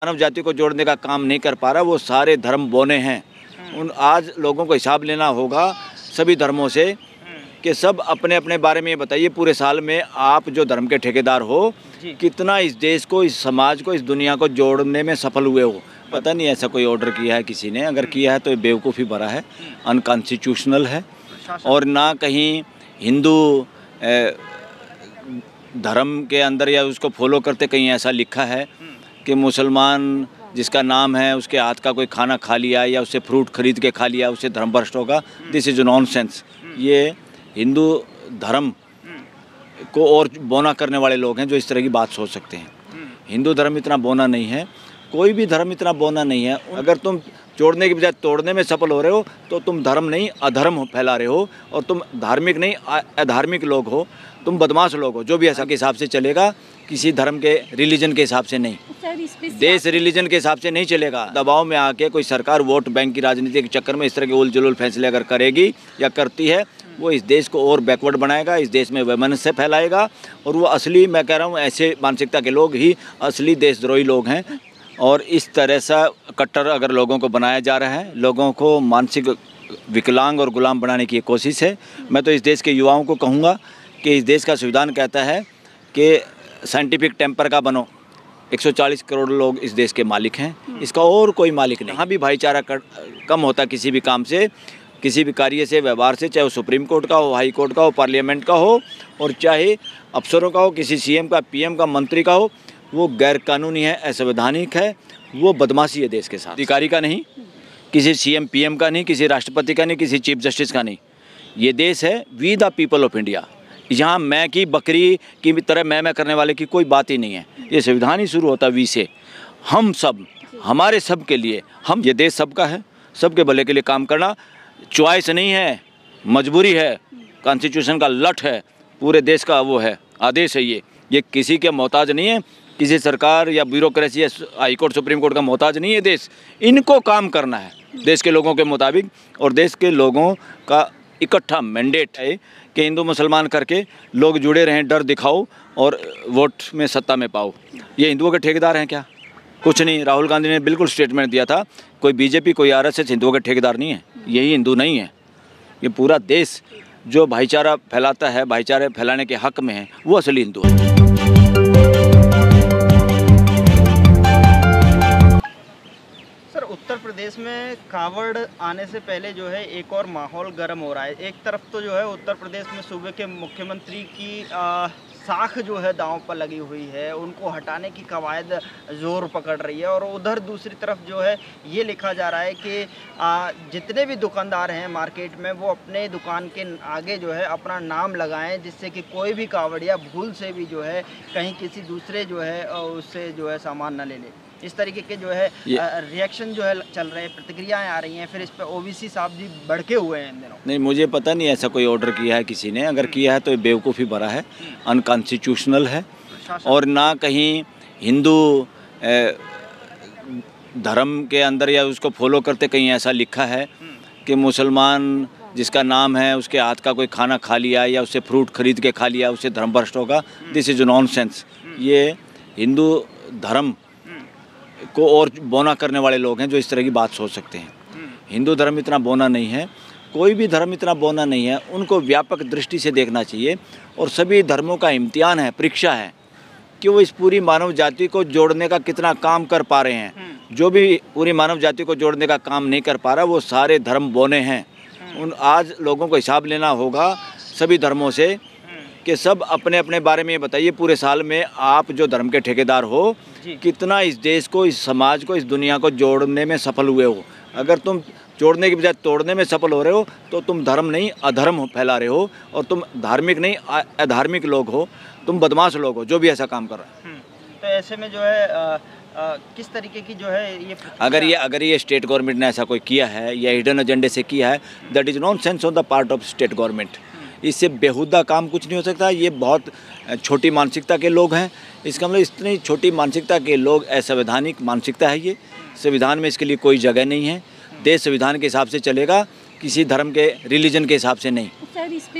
मानव जाति को जोड़ने का काम नहीं कर पा रहा, वो सारे धर्म बोने हैं। उन आज लोगों को हिसाब लेना होगा सभी धर्मों से कि सब अपने अपने बारे में ये बताइए, पूरे साल में आप जो धर्म के ठेकेदार हो, कितना इस देश को, इस समाज को, इस दुनिया को जोड़ने में सफल हुए हो। पता नहीं ऐसा कोई ऑर्डर किया है किसी ने, अगर किया है तो ये बेवकूफ़ी भरा है, अनकॉन्स्टिट्यूशनल है। और ना कहीं हिंदू धर्म के अंदर या उसको फॉलो करते कहीं ऐसा लिखा है कि मुसलमान जिसका नाम है उसके हाथ का कोई खाना खा लिया या उससे फ्रूट खरीद के खा लिया उससे धर्म भ्रष्ट होगा। This is nonsense. ये हिंदू धर्म को और बोना करने वाले लोग हैं जो इस तरह की बात सोच सकते हैं। हिंदू धर्म इतना बोना नहीं है, कोई भी धर्म इतना बोना नहीं है। अगर तुम जोड़ने की बजाय तोड़ने में सफल हो रहे हो तो तुम धर्म नहीं अधर्म फैला रहे हो, और तुम धार्मिक नहीं अधार्मिक लोग हो, तुम बदमाश लोग हो। जो भी ऐसा के हिसाब से चलेगा, किसी धर्म के रिलीजन के हिसाब से नहीं, देश रिलीजन के हिसाब से नहीं चलेगा। दबाव में आके कोई सरकार वोट बैंक की राजनीति के चक्कर में इस तरह के उल जुलूल फैसले अगर करेगी या करती है, वो इस देश को और बैकवर्ड बनाएगा, इस देश में वैमनस्य फैलाएगा। और वो असली, मैं कह रहा हूँ, ऐसे मानसिकता के लोग ही असली देशद्रोही लोग हैं। और इस तरह से कट्टर अगर लोगों को बनाया जा रहा है, लोगों को मानसिक विकलांग और गुलाम बनाने की कोशिश है। मैं तो इस देश के युवाओं को कहूँगा कि इस देश का संविधान कहता है कि साइंटिफिक टेम्पर का बनो। 140 करोड़ लोग इस देश के मालिक हैं, इसका और कोई मालिक नहीं। यहाँ भी भाईचारा कम होता किसी भी काम से, किसी भी कार्य से, व्यवहार से, चाहे वो सुप्रीम कोर्ट का हो, हाई कोर्ट का हो, पार्लियामेंट का हो, और चाहे अफसरों का हो, किसी सीएम का, पीएम का, मंत्री का हो। वो गैर कानूनी है, असंवैधानिक है, वो बदमाशी है देश के साथ। अधिकारी का नहीं, किसी सीएम पीएम का नहीं, किसी राष्ट्रपति का नहीं, किसी चीफ जस्टिस का नहीं। ये देश है we the people of India. यहाँ मैं की बकरी की तरह मैं करने वाले की कोई बात ही नहीं है। ये संविधान ही शुरू होता वी से। हम सब, हमारे सब के लिए, हम, ये देश सबका है, सबके भले के लिए काम करना चॉइस नहीं है, मजबूरी है, कॉन्स्टिट्यूशन का लठ है, पूरे देश का वो है, आदेश है। ये किसी के मोहताज नहीं है, किसी सरकार या ब्यूरोक्रेसी या हाई कोर्ट सुप्रीम कोर्ट का मोहताज नहीं है देश। इनको काम करना है देश के लोगों के मुताबिक, और देश के लोगों का इकट्ठा मैंडेट है कि हिंदू मुसलमान करके लोग जुड़े रहें, डर दिखाओ और वोट में सत्ता में पाओ। ये हिंदुओं के ठेकेदार हैं क्या? कुछ नहीं। राहुल गांधी ने बिल्कुल स्टेटमेंट दिया था, कोई बीजेपी, कोई आरएसएस हिंदुओं के ठेकेदार नहीं है। यही हिंदू नहीं है। ये पूरा देश जो भाईचारा फैलाता है, भाईचारे फैलाने के हक में है, वो असली हिंदू है। उत्तर प्रदेश में कांवड़ आने से पहले जो है एक और माहौल गर्म हो रहा है। एक तरफ तो जो है उत्तर प्रदेश में सूबे के मुख्यमंत्री की साख जो है दांव पर लगी हुई है, उनको हटाने की कवायद जोर पकड़ रही है। और उधर दूसरी तरफ जो है ये लिखा जा रहा है कि जितने भी दुकानदार हैं मार्केट में, वो अपने दुकान के आगे जो है अपना नाम लगाएं, जिससे कि कोई भी कांवड़िया भूल से भी जो है कहीं किसी दूसरे जो है उससे जो है सामान न ले ले। इस तरीके के जो है रिएक्शन जो है चल रहे हैं, प्रतिक्रियाएं आ रही हैं। फिर इस पर ओवीसी साहब जी भड़के हुए हैं इन दिनों। नहीं, मुझे पता नहीं ऐसा कोई ऑर्डर किया है किसी ने, अगर किया है तो ये बेवकूफ़ी भरा है, अनकॉन्स्टिट्यूशनल है। और ना कहीं हिंदू धर्म के अंदर या उसको फॉलो करते कहीं ऐसा लिखा है कि मुसलमान जिसका नाम है उसके हाथ का कोई खाना खा लिया या उससे फ्रूट खरीद के खा लिया उससे धर्म भ्रष्ट होगा। This is nonsense. ये हिंदू धर्म को और बोना करने वाले लोग हैं जो इस तरह की बात सोच सकते हैं। हिंदू धर्म इतना बोना नहीं है, कोई भी धर्म इतना बोना नहीं है। उनको व्यापक दृष्टि से देखना चाहिए, और सभी धर्मों का इम्तिहान है, परीक्षा है कि वो इस पूरी मानव जाति को जोड़ने का कितना काम कर पा रहे हैं। जो भी पूरी मानव जाति को जोड़ने का काम नहीं कर पा रहा, वो सारे धर्म बोने हैं। उन आज लोगों को हिसाब लेना होगा सभी धर्मों से कि सब अपने अपने बारे में बताइए, पूरे साल में आप जो धर्म के ठेकेदार हो, कितना इस देश को, इस समाज को, इस दुनिया को जोड़ने में सफल हुए हो। अगर तुम जोड़ने की बजाय तोड़ने में सफल हो रहे हो तो तुम धर्म नहीं अधर्म फैला रहे हो, और तुम धार्मिक नहीं अधार्मिक लोग हो, तुम बदमाश लोग हो जो भी ऐसा काम कर रहा है। तो ऐसे में जो है किस तरीके की जो है ये अगर ये स्टेट गवर्नमेंट ने ऐसा कोई किया है या हिडन एजेंडे से किया है, that is nonsense on the part of state government. इससे बेहुदा काम कुछ नहीं हो सकता। ये बहुत छोटी मानसिकता के लोग हैं। इसका मतलब इतनी छोटी मानसिकता के लोग, असंवैधानिक मानसिकता है ये। संविधान में इसके लिए कोई जगह नहीं है। देश संविधान के हिसाब से चलेगा, किसी धर्म के रिलीजन के हिसाब से नहीं।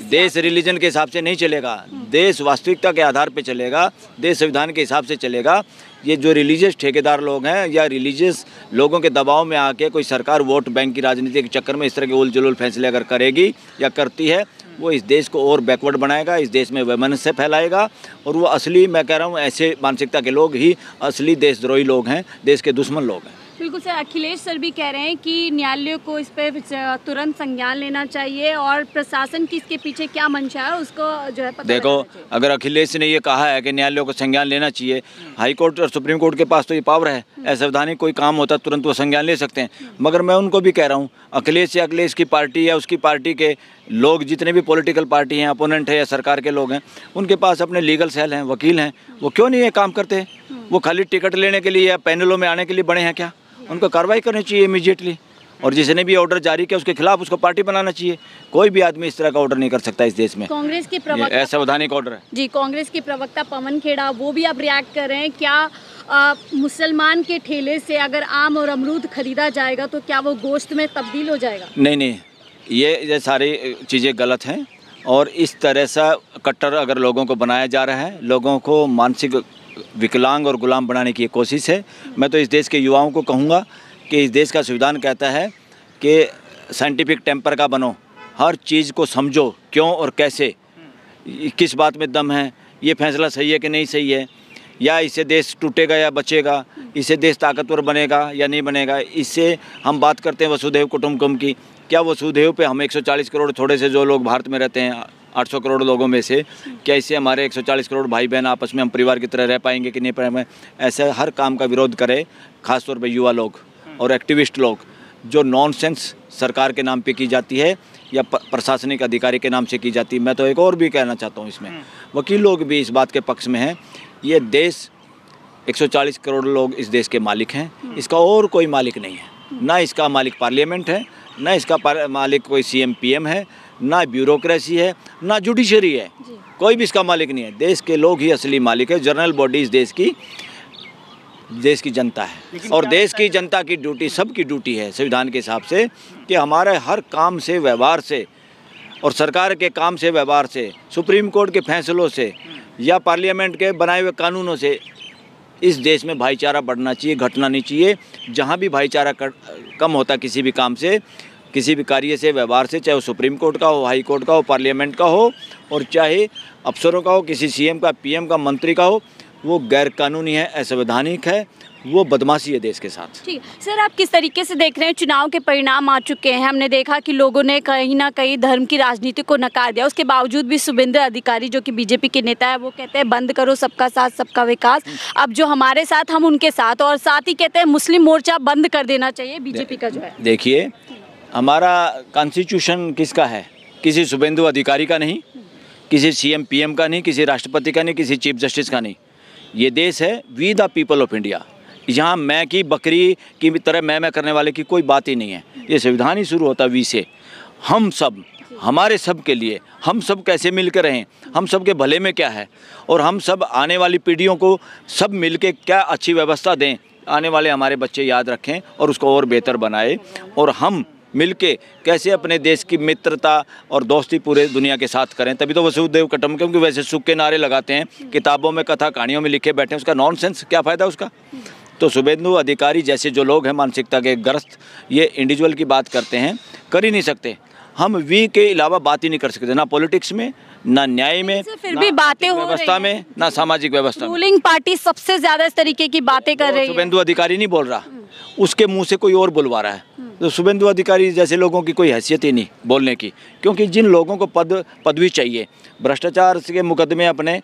देश रिलीजन के हिसाब से नहीं चलेगा, देश वास्तविकता के आधार पर चलेगा, देश संविधान के हिसाब से चलेगा ये जो रिलीजियस ठेकेदार लोग हैं या रिलीजियस लोगों के दबाव में आके कोई सरकार वोट बैंक की राजनीति के चक्कर में इस तरह के उल जुलूल फैसले अगर करेगी या करती है, वो इस देश को और बैकवर्ड बनाएगा, इस देश में वैमनस्य फैलाएगा। और वो असली, मैं कह रहा हूँ, ऐसे मानसिकता के लोग ही असली देशद्रोही लोग हैं, देश के दुश्मन लोग हैं। बिल्कुल सर, अखिलेश सर भी कह रहे हैं कि न्यायालय को इस पर तुरंत संज्ञान लेना चाहिए और प्रशासन की इसके पीछे क्या मंशा है उसको जो है पता देखो, अगर अखिलेश ने ये कहा है कि न्यायालय को संज्ञान लेना चाहिए, हाई कोर्ट और सुप्रीम कोर्ट के पास तो ये पावर है, असंवैधानिक कोई काम होता तुरंत वो संज्ञान ले सकते हैं। मगर मैं उनको भी कह रहा हूँ, अखिलेश या अखिलेश की पार्टी या उसकी पार्टी के लोग, जितने भी पॉलिटिकल पार्टी हैं, अपोनेंट है या सरकार के लोग हैं, उनके पास अपने लीगल सेल हैं, वकील हैं, वो क्यों नहीं ये काम करते? वो खाली टिकट लेने के लिए या पैनलों में आने के लिए बड़े हैं क्या? उनको कार्रवाई करनी चाहिए इमीडिएटली, और जिसने भी ऑर्डर जारी किया उसके खिलाफ उसको पार्टी बनाना चाहिए। कोई भी आदमी इस तरह का ऑर्डर नहीं कर सकता इस देश में। कांग्रेस की प्रवक्ता, असंवैधानिक ऑर्डर है जी, कांग्रेस की प्रवक्ता पवन खेड़ा वो भी अब रिएक्ट कर रहे हैं। क्या मुसलमान के ठेले से अगर आम और अमरूद खरीदा जाएगा तो क्या वो गोश्त में तब्दील हो जाएगा? नहीं, ये सारी चीज़ें गलत हैं, और इस तरह से कट्टर अगर लोगों को बनाया जा रहा है, लोगों को मानसिक विकलांग और गुलाम बनाने की कोशिश है। मैं तो इस देश के युवाओं को कहूँगा कि इस देश का संविधान कहता है कि साइंटिफिक टेम्पर का बनो, हर चीज़ को समझो क्यों और कैसे, किस बात में दम है, ये फैसला सही है कि नहीं सही है, या इससे देश टूटेगा या बचेगा, इससे देश ताकतवर बनेगा या नहीं बनेगा। इससे हम बात करते हैं वसुधैव कुटुंबकम की, क्या वसुधैव पे हम 140 करोड़ थोड़े से जो लोग भारत में रहते हैं 800 करोड़ लोगों में से, क्या इससे हमारे 140 करोड़ भाई बहन आपस में हम परिवार की तरह रह पाएंगे कि नहीं पाएंगे? ऐसे हर काम का विरोध करे, खासतौर पर युवा लोग और एक्टिविस्ट लोग, जो नॉनसेंस सरकार के नाम पे की जाती है या प्रशासनिक अधिकारी के नाम से की जाती है। मैं तो एक और भी कहना चाहता हूँ, इसमें वकील लोग भी इस बात के पक्ष में हैं। ये देश 140 करोड़ लोग इस देश के मालिक हैं, इसका और कोई मालिक नहीं है। ना इसका मालिक पार्लियामेंट है, ना इसका मालिक कोई CM PM है, ना ब्यूरोक्रेसी है, ना जुडिशरी है, कोई भी इसका मालिक नहीं है। देश के लोग ही असली मालिक है। जनरल बॉडी इस देश की जनता है, और देश की जनता की ड्यूटी, सबकी ड्यूटी है संविधान के हिसाब से कि हमारे हर काम से, व्यवहार से, और सरकार के काम से, व्यवहार से, सुप्रीम कोर्ट के फैसलों से या पार्लियामेंट के बनाए हुए कानूनों से इस देश में भाईचारा बढ़ना चाहिए, घटना नहीं चाहिए। जहाँ भी भाईचारा कम होता किसी भी काम से, किसी भी कार्य से, व्यवहार से, चाहे वो सुप्रीम कोर्ट का हो, हाई कोर्ट का हो, पार्लियामेंट का हो, और चाहे अफसरों का हो, किसी CM का, PM का, मंत्री का हो, वो गैर कानूनी है, असंवैधानिक है, वो बदमाशी है देश के साथ। ठीक सर, आप किस तरीके से देख रहे हैं? चुनाव के परिणाम आ चुके हैं, हमने देखा कि लोगों ने कहीं ना कहीं धर्म की राजनीति को नकार दिया। उसके बावजूद भी शुभेंद्र अधिकारी जो कि BJP के नेता है, वो कहते हैं बंद करो सबका साथ सबका विकास, अब जो हमारे साथ हम उनके साथ, और साथ ही कहते हैं मुस्लिम मोर्चा बंद कर देना चाहिए BJP का जो है। देखिए, हमारा कॉन्स्टिट्यूशन किसका है? किसी शुभेंदु अधिकारी का नहीं, किसी CM PM का नहीं, किसी राष्ट्रपति का नहीं, किसी चीफ जस्टिस का नहीं। ये देश है we the people of India. यहाँ मैं की बकरी की तरह मैं करने वाले की कोई बात ही नहीं है। ये संविधान ही शुरू होता वी से। हम सब, हमारे सब के लिए, हम सब कैसे मिलकर रहें, हम सब के भले में क्या है, और हम सब आने वाली पीढ़ियों को सब मिलके क्या अच्छी व्यवस्था दें, आने वाले हमारे बच्चे याद रखें और उसको और बेहतर बनाए, और हम मिलके कैसे अपने देश की मित्रता और दोस्ती पूरे दुनिया के साथ करें। तभी तो वसुधैव कुटुंबकम, क्योंकि वैसे सुख के नारे लगाते हैं, किताबों में, कथा कहानियों में लिखे बैठे हैं, उसका नॉनसेंस क्या फ़ायदा उसका? तो शुभेंदु अधिकारी जैसे जो लोग हैं मानसिकता के ग्रस्त, ये इंडिविजुअल की बात करते हैं, कर ही नहीं सकते। हम वी के अलावा बात ही नहीं कर सकते, ना पॉलिटिक्स में, ना न्याय में, फिर भी बातें हो व्यवस्था में, ना सामाजिक व्यवस्था में। रूलिंग पार्टी सबसे ज्यादा इस तरीके की बातें कर रही है। शुभेंदु अधिकारी नहीं बोल रहा, उसके मुंह से कोई और बुलवा रहा है। तो शुभेंदु अधिकारी जैसे लोगों की कोई हैसियत ही नहीं बोलने की, क्योंकि जिन लोगों को पदवी चाहिए, भ्रष्टाचार के मुकदमे अपने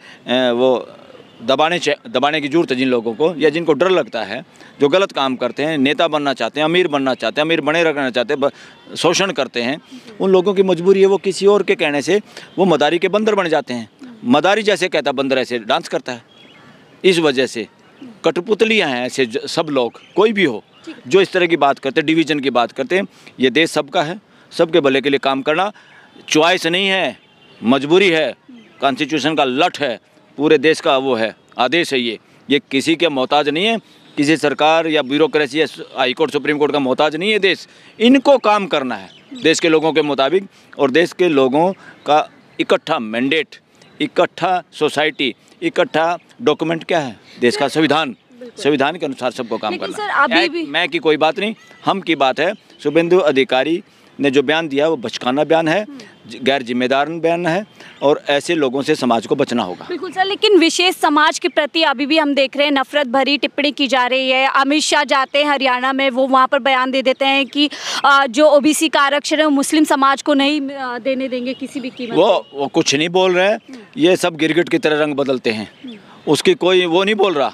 वो दबाने की जरूरत है जिन लोगों को, या जिनको डर लगता है, जो गलत काम करते हैं, नेता बनना चाहते हैं, अमीर बनना चाहते हैं, अमीर बने रखना चाहते हैं, शोषण करते हैं, उन लोगों की मजबूरी है वो किसी और के कहने से वो मदारी के बंदर बन जाते हैं। मदारी जैसे कहता, बंदर ऐसे डांस करता है। इस वजह से कठपुतलियाँ हैं ऐसे सब लोग, कोई भी हो जो इस तरह की बात करते, डिवीज़न की बात करते हैं। ये देश सबका है, सबके भले के लिए काम करना चॉइस नहीं है, मजबूरी है, कॉन्स्टिट्यूशन का लठ है, पूरे देश का वो है, आदेश है। ये किसी के मोहताज नहीं है, किसी सरकार या ब्यूरोक्रेसी या हाई कोर्ट, सुप्रीम कोर्ट का मोहताज नहीं है देश। इनको काम करना है देश के लोगों के मुताबिक, और देश के लोगों का इकट्ठा मैंडेट, इकट्ठा सोसाइटी, इकट्ठा डॉक्यूमेंट क्या है? देश का संविधान। संविधान के अनुसार सबको काम लेकिन करना सर, अभी भी मैं की कोई बात नहीं, हम की बात है। शुभेंदु अधिकारी ने जो बयान दिया वो बचकाना बयान है, गैर जिम्मेदार बयान है, और ऐसे लोगों से समाज को बचना होगा। बिल्कुल सर, लेकिन विशेष समाज के प्रति अभी भी हम देख रहे हैं नफरत भरी टिप्पणी की जा रही है। अमित शाह जाते हैं हरियाणा में, वो वहाँ पर बयान दे देते हैं कि जो ओबीसी का आरक्षण है वो मुस्लिम समाज को नहीं देने देंगे किसी भी कीमत पे। वो कुछ नहीं बोल रहे हैं, ये सब गिरगिट की तरह रंग बदलते हैं। उसकी कोई वो नहीं बोल रहा,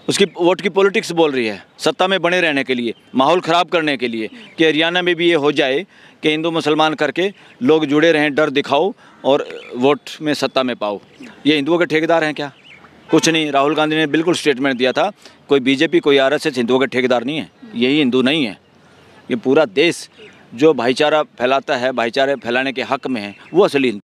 उसकी वोट की पॉलिटिक्स बोल रही है, सत्ता में बने रहने के लिए, माहौल ख़राब करने के लिए, कि हरियाणा में भी ये हो जाए कि हिंदू मुसलमान करके लोग जुड़े रहें, डर दिखाओ और वोट में सत्ता में पाओ। ये हिंदुओं के ठेकेदार हैं क्या? कुछ नहीं। राहुल गांधी ने बिल्कुल स्टेटमेंट दिया था, कोई बीजेपी कोई आरएसएस हिंदुओं के ठेकेदार नहीं है, यही हिंदू नहीं है। ये पूरा देश जो भाईचारा फैलाता है, भाईचारे फैलाने के हक में है, वो असली